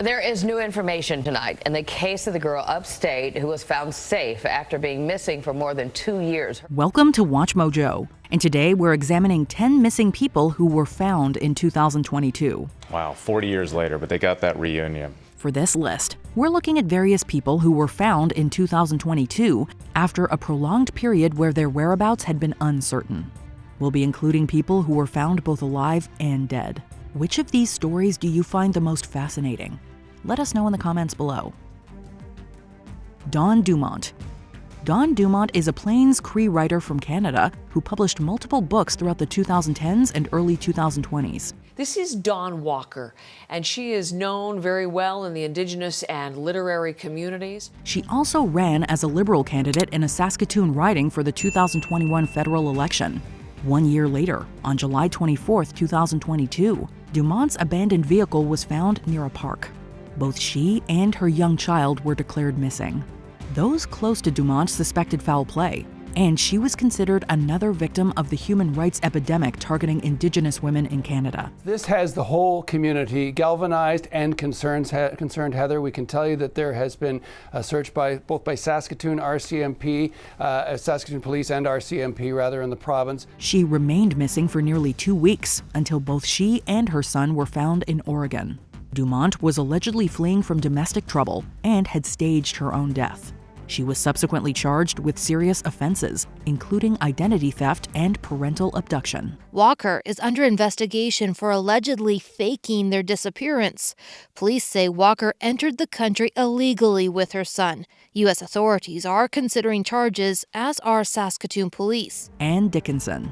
There is new information tonight in the case of the girl upstate who was found safe after being missing for more than 2 years. Welcome to Watch Mojo, and today we're examining 10 missing people who were found in 2022. Wow, 40 years later, but they got that reunion. For this list, we're looking at various people who were found in 2022 after a prolonged period where their whereabouts had been uncertain. We'll be including people who were found both alive and dead. Which of these stories do you find the most fascinating? Let us know in the comments below. Dawn Dumont. Dawn Dumont is a Plains Cree writer from Canada who published multiple books throughout the 2010s and early 2020s. This is Dawn Walker, and she is known very well in the Indigenous and literary communities. She also ran as a Liberal candidate in a Saskatoon riding for the 2021 federal election. 1 year later, on July 24, 2022, Dumont's abandoned vehicle was found near a park. Both she and her young child were declared missing. Those close to Dumont suspected foul play, and she was considered another victim of the human rights epidemic targeting Indigenous women in Canada. This has the whole community galvanized and concerned, Heather. We can tell you that there has been a search both by Saskatoon RCMP, Saskatoon Police and RCMP rather in the province. She remained missing for nearly 2 weeks until both she and her son were found in Oregon. Dumont was allegedly fleeing from domestic trouble and had staged her own death. She was subsequently charged with serious offenses, including identity theft and parental abduction. Walker is under investigation for allegedly faking their disappearance. Police say Walker entered the country illegally with her son. U.S. authorities are considering charges, as are Saskatoon police. Ann Dickinson.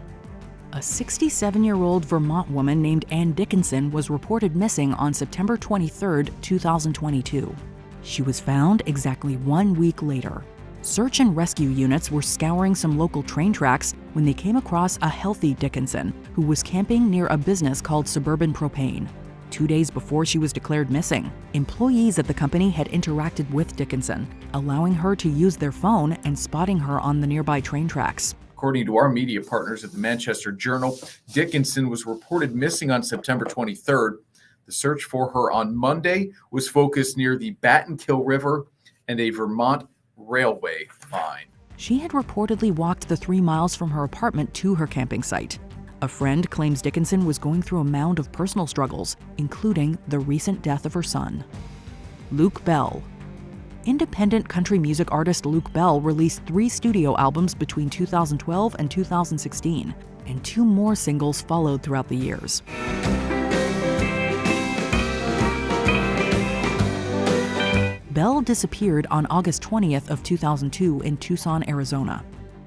A 67-year-old Vermont woman named Ann Dickinson was reported missing on September 23, 2022. She was found exactly 1 week later. Search and rescue units were scouring some local train tracks when they came across a healthy Dickinson who was camping near a business called Suburban Propane. 2 days before she was declared missing, employees at the company had interacted with Dickinson, allowing her to use their phone and spotting her on the nearby train tracks. According to our media partners at the Manchester Journal, Dickinson was reported missing on September 23rd. The search for her on Monday was focused near the Battenkill River and a Vermont railway line. She had reportedly walked the 3 miles from her apartment to her camping site. A friend claims Dickinson was going through a mound of personal struggles, including the recent death of her son. Luke Bell. Independent country music artist Luke Bell released 3 studio albums between 2012 and 2016, and 2 more singles followed throughout the years. Bell disappeared on August 20th of 2002 in Tucson, Arizona.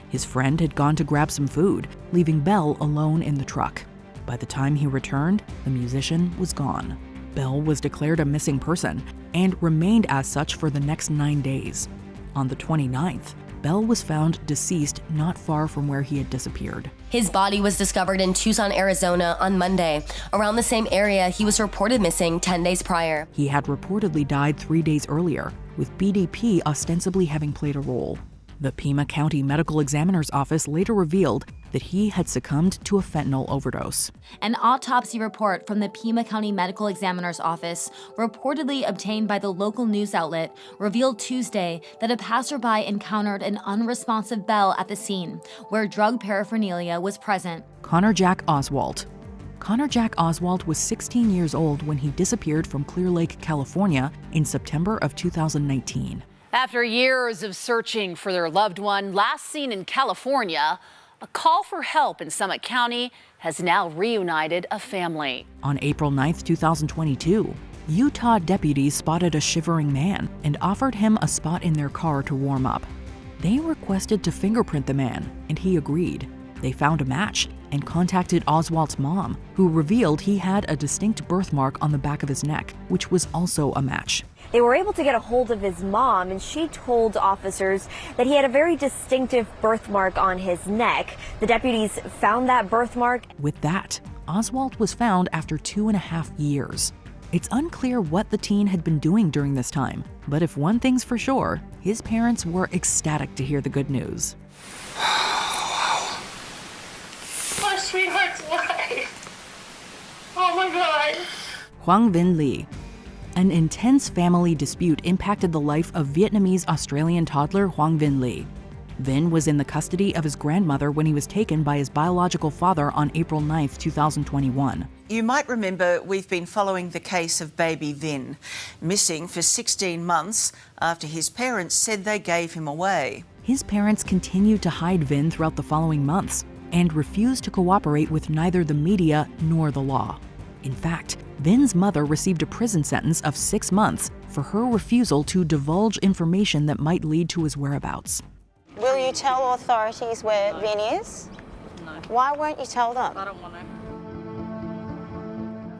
His friend had gone to grab some food, leaving Bell alone in the truck. By the time he returned, the musician was gone. Bell was declared a missing person and remained as such for the next 9 days. On the 29th, Bell was found deceased not far from where he had disappeared. His body was discovered in Tucson, Arizona on Monday, around the same area he was reported missing 10 days prior. He had reportedly died 3 days earlier, with BDP ostensibly having played a role. The Pima County Medical Examiner's Office later revealed that he had succumbed to a fentanyl overdose. An autopsy report from the Pima County Medical Examiner's Office, reportedly obtained by the local news outlet, revealed Tuesday that a passerby encountered an unresponsive Bell at the scene, where drug paraphernalia was present. Connor Jack Oswalt. Connor Jack Oswalt was 16 years old when he disappeared from Clear Lake, California in September of 2019. After years of searching for their loved one, last seen in California, a call for help in Summit County has now reunited a family. On April 9, 2022, Utah deputies spotted a shivering man and offered him a spot in their car to warm up. They requested to fingerprint the man, and he agreed. They found a match and contacted Oswalt's mom, who revealed he had a distinct birthmark on the back of his neck, which was also a match. They were able to get a hold of his mom, and she told officers that he had a very distinctive birthmark on his neck. The deputies found that birthmark. With that, Oswalt was found after 2.5 years. It's unclear what the teen had been doing during this time, but if one thing's for sure, his parents were ecstatic to hear the good news. My sweetheart's alive. Oh my God. Huang Vin Li. An intense family dispute impacted the life of Vietnamese-Australian toddler Hoang Vinh Le. Vinh was in the custody of his grandmother when he was taken by his biological father on April 9, 2021. You might remember we've been following the case of baby Vinh, missing for 16 months after his parents said they gave him away. His parents continued to hide Vinh throughout the following months and refused to cooperate with neither the media nor the law. In fact, Vinh's mother received a prison sentence of 6 months for her refusal to divulge information that might lead to his whereabouts. Will you tell authorities where Vinh is? No. Why won't you tell them? I don't want to.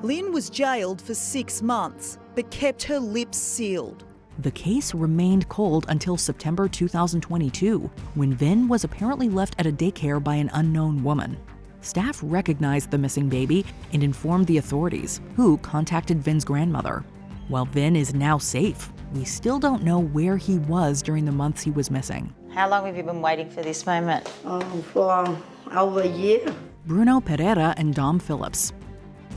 Lynn was jailed for 6 months, but kept her lips sealed. The case remained cold until September 2022, when Vinh was apparently left at a daycare by an unknown woman. Staff recognized the missing baby and informed the authorities, who contacted Vinh's grandmother. While Vinh is now safe, we still don't know where he was during the months he was missing. How long have you been waiting for this moment? For over a year. Bruno Pereira and Dom Phillips.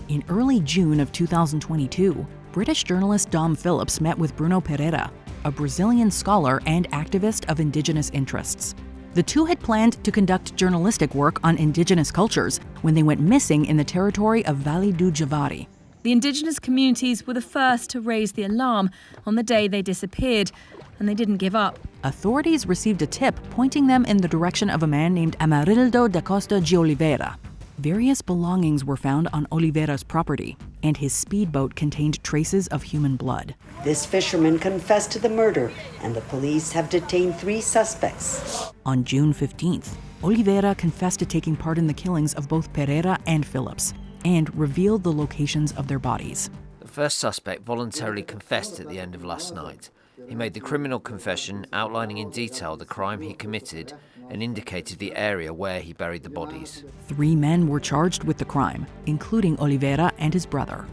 In early June of 2022, British journalist Dom Phillips met with Bruno Pereira, a Brazilian scholar and activist of indigenous interests. The two had planned to conduct journalistic work on indigenous cultures when they went missing in the territory of Vale do Javari. The indigenous communities were the first to raise the alarm on the day they disappeared, and they didn't give up. Authorities received a tip pointing them in the direction of a man named Amarildo da Costa de Oliveira. Various belongings were found on Oliveira's property, and his speedboat contained traces of human blood. This fisherman confessed to the murder, and the police have detained 3 suspects. On June 15th, Oliveira confessed to taking part in the killings of both Pereira and Phillips, and revealed the locations of their bodies. The first suspect voluntarily confessed at the end of last night. He made the criminal confession outlining in detail the crime he committed and indicated the area where he buried the bodies. 3 men were charged with the crime, including Oliveira and his brother.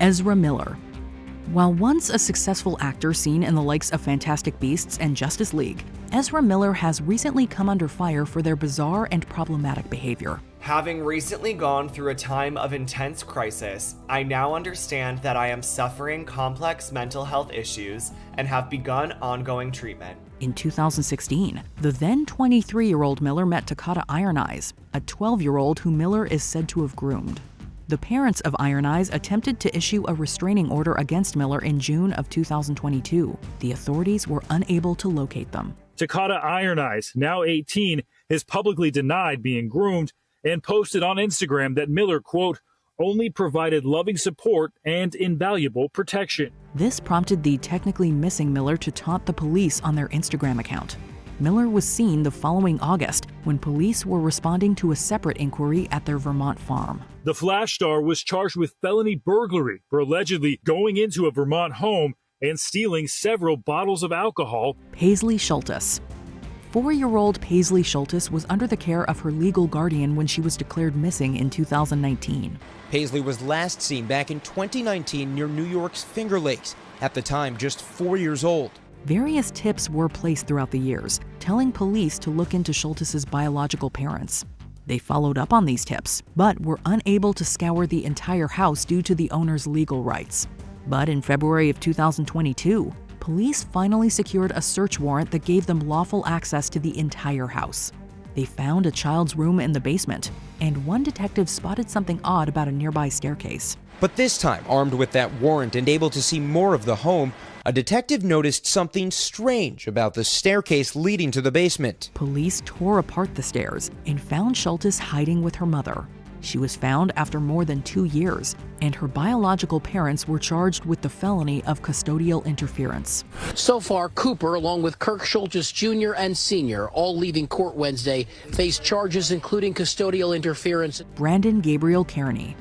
Ezra Miller. While once a successful actor seen in the likes of Fantastic Beasts and Justice League, Ezra Miller has recently come under fire for their bizarre and problematic behavior. Having recently gone through a time of intense crisis, I now understand that I am suffering complex mental health issues and have begun ongoing treatment. In 2016, the then 23-year-old Miller met Takata Iron Eyes, a 12-year-old who Miller is said to have groomed. The parents of Iron Eyes attempted to issue a restraining order against Miller in June of 2022. The authorities were unable to locate them. Takata Iron Eyes, now 18, has publicly denied being groomed and posted on Instagram that Miller, quote, only provided loving support and invaluable protection. This prompted the technically missing Miller to taunt the police on their Instagram account. Miller was seen the following August when police were responding to a separate inquiry at their Vermont farm. The Flash star was charged with felony burglary for allegedly going into a Vermont home and stealing several bottles of alcohol. Paisley Schultes. 4-year-old Paisley Schultes was under the care of her legal guardian when she was declared missing in 2019. Paisley was last seen back in 2019 near New York's Finger Lakes, at the time just 4 years old. Various tips were placed throughout the years, telling police to look into Schultes' biological parents. They followed up on these tips, but were unable to scour the entire house due to the owner's legal rights. But in February of 2022, police finally secured a search warrant that gave them lawful access to the entire house. They found a child's room in the basement, and one detective spotted something odd about a nearby staircase. But this time, armed with that warrant and able to see more of the home, a detective noticed something strange about the staircase leading to the basement. Police tore apart the stairs and found Schultes hiding with her mother. She was found after more than 2 years, and her biological parents were charged with the felony of custodial interference. So far, Cooper, along with Kirk Schultes Jr. and Sr., all leaving court Wednesday, face charges including custodial interference. Brandon Gabriel Cairney.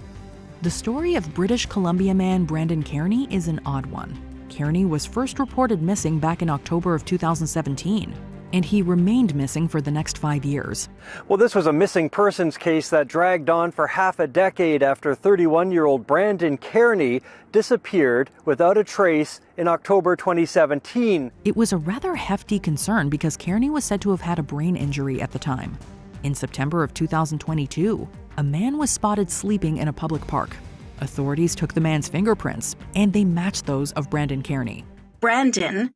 The story of British Columbia man Brandon Cairney is an odd one. Cairney was first reported missing back in October of 2017, and he remained missing for the next 5 years. Well, this was a missing persons case that dragged on for half a decade after 31-year-old Brandon Cairney disappeared without a trace in October 2017. It was a rather hefty concern because Cairney was said to have had a brain injury at the time. In September of 2022, a man was spotted sleeping in a public park. Authorities took the man's fingerprints, and they matched those of Brandon Cairney. Brandon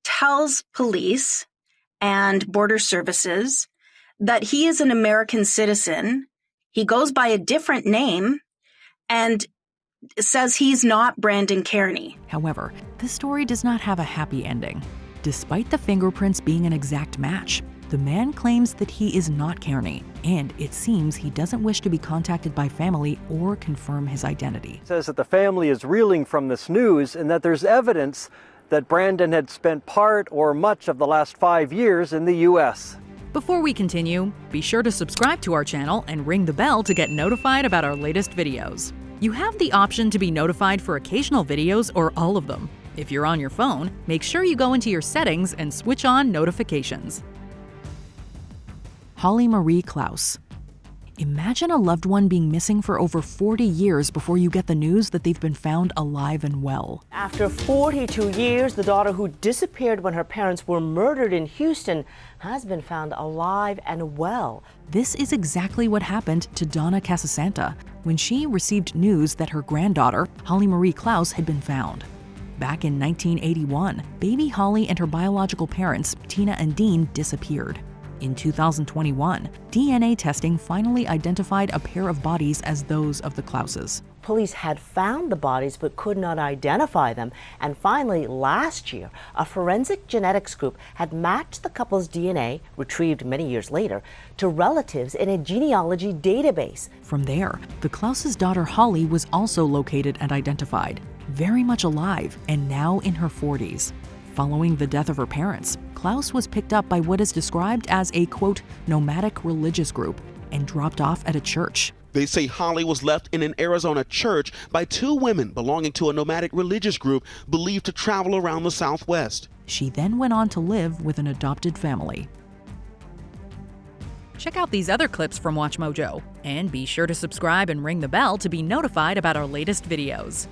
tells police and border services that he is an American citizen. He goes by a different name and says he's not Brandon Cairney. However, this story does not have a happy ending. Despite the fingerprints being an exact match, the man claims that he is not Cairney, and it seems he doesn't wish to be contacted by family or confirm his identity. He says that the family is reeling from this news and that there's evidence that Brandon had spent part or much of the last 5 years in the U.S. Before we continue, be sure to subscribe to our channel and ring the bell to get notified about our latest videos. You have the option to be notified for occasional videos or all of them. If you're on your phone, make sure you go into your settings and switch on notifications. Holly Marie Klaus. Imagine a loved one being missing for over 40 years before you get the news that they've been found alive and well. After 42 years, the daughter who disappeared when her parents were murdered in Houston has been found alive and well. This is exactly what happened to Donna Casasanta when she received news that her granddaughter, Holly Marie Klaus, had been found. Back in 1981, baby Holly and her biological parents, Tina and Dean, disappeared. In 2021, DNA testing finally identified a pair of bodies as those of the Klauses. Police had found the bodies but could not identify them. And finally, last year, a forensic genetics group had matched the couple's DNA, retrieved many years later, to relatives in a genealogy database. From there, the Klauses' daughter Holly was also located and identified, very much alive and now in her 40s. Following the death of her parents, Klaus was picked up by what is described as a, quote, nomadic religious group and dropped off at a church. They say Holly was left in an Arizona church by two women belonging to a nomadic religious group believed to travel around the Southwest. She then went on to live with an adopted family. Check out these other clips from WatchMojo, and be sure to subscribe and ring the bell to be notified about our latest videos.